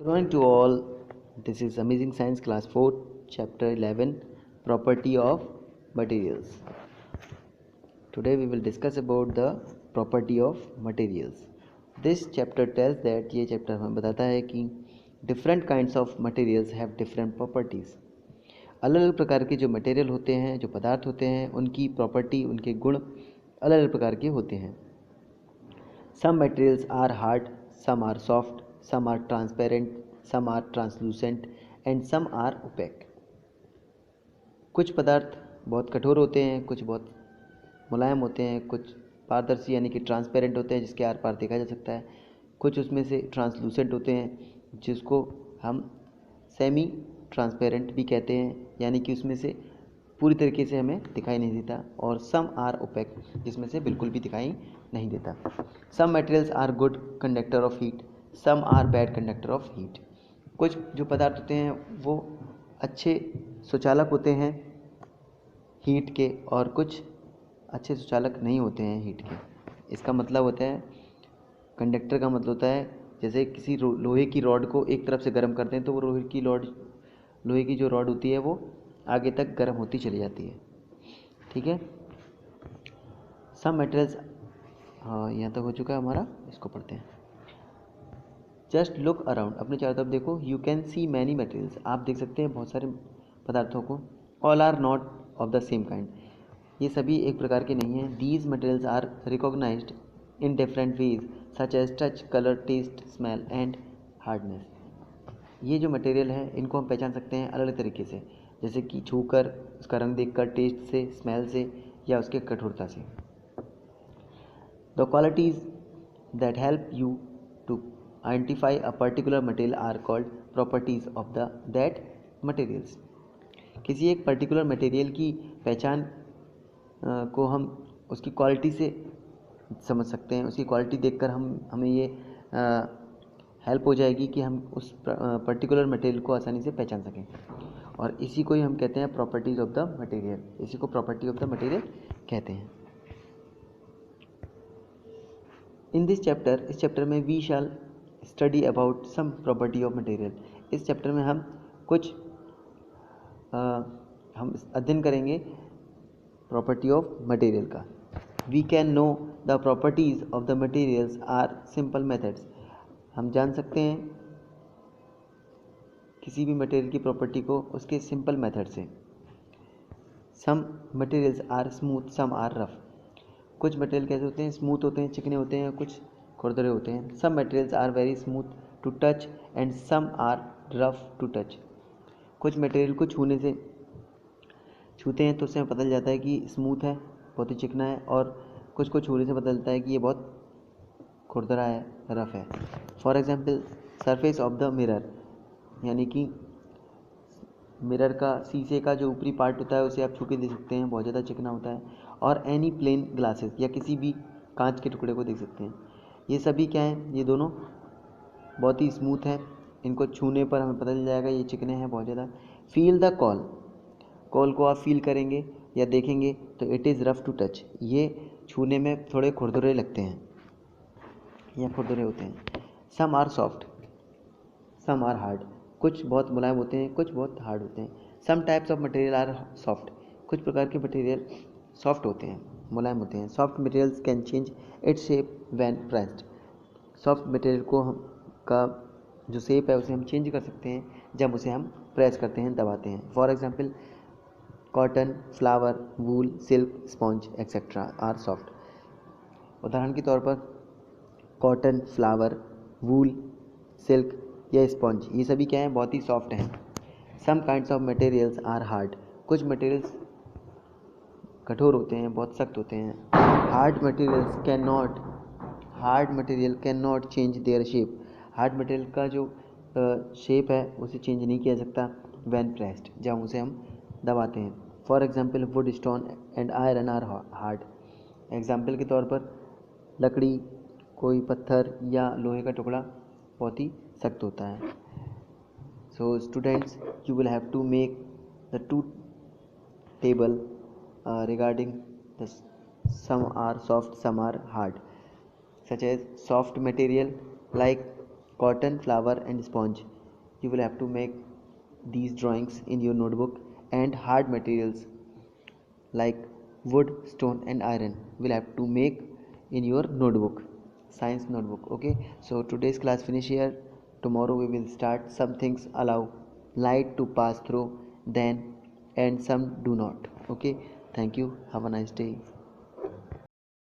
Good morning to all. This is Amazing Science Class 4, Chapter 11, Property of Materials. Today we will discuss about the property of materials. This chapter tells that ये chapter हमें बताता है कि different kinds of materials have different properties. अलग अलग प्रकार के जो मटेरियल होते हैं, जो पदार्थ होते हैं, उनकी प्रॉपर्टी, उनके गुण अलग अलग प्रकार के होते हैं. Some materials are hard, some are soft, some are transparent, some are translucent and some are opaque. कुछ पदार्थ बहुत कठोर होते हैं, कुछ बहुत मुलायम होते हैं, कुछ पारदर्शी यानी कि ट्रांसपेरेंट होते हैं जिसके आर पार देखा जा सकता है, कुछ उसमें से ट्रांसलूसेंट होते हैं जिसको हम सेमी ट्रांसपेरेंट भी कहते हैं यानी कि उसमें से पूरी तरीके से हमें दिखाई नहीं देता, और सम आर ओपेक जिसमें से बिल्कुल भी दिखाई नहीं देता. Some materials are good conductor of heat, some are bad conductor of heat. कुछ जो पदार्थ होते हैं वो अच्छे सुचालक होते हैं हीट के, और कुछ अच्छे सुचालक नहीं होते हैं हीट के. इसका मतलब होता है, कंडक्टर का मतलब होता है जैसे किसी लोहे की रॉड को एक तरफ से गर्म करते हैं तो वो लोहे की जो रॉड होती है वो आगे तक गर्म होती चली जाती है. ठीक है. सम मटेरियल्स, हाँ यहाँ तक हो चुका है हमारा, इसको पढ़ते हैं. जस्ट लुक अराउंड, अपने चारों तरफ देखो. You can see many materials, आप देख सकते हैं बहुत सारे पदार्थों को. All are not of the same kind, ये सभी एक प्रकार के नहीं हैं. These materials are recognised in different ways such as touch, colour, taste, smell and hardness. ये जो मटेरियल है इनको हम पहचान सकते हैं अलग अलग तरीके से, जैसे कि छूकर, उसका रंग देखकर, टेस्ट से, स्मेल से या उसके कठोरता से. The qualities that help you to identify a particular material are called properties of the that materials. किसी एक पर्टिकुलर मटेरियल की पहचान को हम उसकी क्वालिटी से समझ सकते हैं. उसकी क्वालिटी देखकर हमें ये हेल्प हो जाएगी कि हम उस पर्टिकुलर मटेरियल को आसानी से पहचान सकें, और इसी को ही हम कहते हैं प्रॉपर्टीज़ ऑफ द मटेरियल. इसी को प्रॉपर्टी ऑफ द मटेरियल कहते हैं. इन दिस चैप्टर, इस चैप्टर में we shall study about some property of material. इस चैप्टर में हम कुछ हम अध्ययन करेंगे प्रॉपर्टी ऑफ मटेरियल का. We can know the properties of the materials are simple methods. हम जान सकते हैं किसी भी मटेरियल की प्रॉपर्टी को उसके सिंपल मेथड से. Some materials are smooth, some are rough. कुछ मटेरियल कैसे होते हैं, स्मूथ होते हैं, चिकने होते हैं, कुछ खुरदरे होते हैं. Some materials are very smooth to touch and some are rough to touch. कुछ मटेरियल को छूते हैं तो उससे हमें पता चल जाता है कि स्मूथ है, बहुत ही चिकना है, और कुछ को छूने से पता चलता है कि ये बहुत खुरदरा है, रफ है. For example, surface of the mirror, यानी कि मिरर का, शीशे का जो ऊपरी पार्ट होता है उसे आप छू के देख सकते हैं, बहुत ज़्यादा चिकना होता है. और एनी प्लेन ग्लासेस, या किसी भी कांच के टुकड़े को देख सकते हैं. ये सभी क्या हैं, ये दोनों बहुत ही स्मूथ हैं. इनको छूने पर हमें पता चल जाएगा ये चिकने हैं बहुत ज़्यादा. फील द कॉल को आप फील करेंगे या देखेंगे तो it is rough to touch. ये छूने में थोड़े खुरदुरे लगते हैं या खुरदुरे होते हैं. Some are soft, some are hard. कुछ बहुत मुलायम होते हैं, कुछ बहुत हार्ड होते हैं. Some types of material are soft. कुछ प्रकार के मटेरियल सॉफ्ट होते हैं, मुलायम होते हैं. Soft materials can change its shape when pressed. Soft material को का जो शेप है उसे हम चेंज कर सकते हैं जब उसे हम प्रेस करते हैं, दबाते हैं. For example, cotton, flower, wool, silk, sponge etcetera are soft. उदाहरण के तौर पर कॉटन, फ्लावर, वूल, सिल्क या स्पॉन्ज, ये सभी क्या हैं, बहुत ही सॉफ्ट हैं. Some kinds of materials are hard. कुछ मटेरियल्स कठोर होते हैं, बहुत सख्त होते हैं. Hard material can not change their shape. Hard material का जो शेप है उसे चेंज नहीं किया जा सकता व्हेन प्रेस्ड, जब उसे हम दबाते हैं. For example, wood, stone and iron are hard. Example के तौर पर लकड़ी, कोई पत्थर या लोहे का टुकड़ा बहुत ही सख्त होता है. So students, you will have to make the two table regarding the some are soft, some are hard, such as soft material like cotton, flower and sponge. You will have to make these drawings in your notebook. And hard materials like wood, stone and iron will have to make in your notebook, science notebook. Okay, so today's class finish here. Tomorrow we will start. Some things allow light to pass through then, and some do not. Okay, thank you, have a nice day.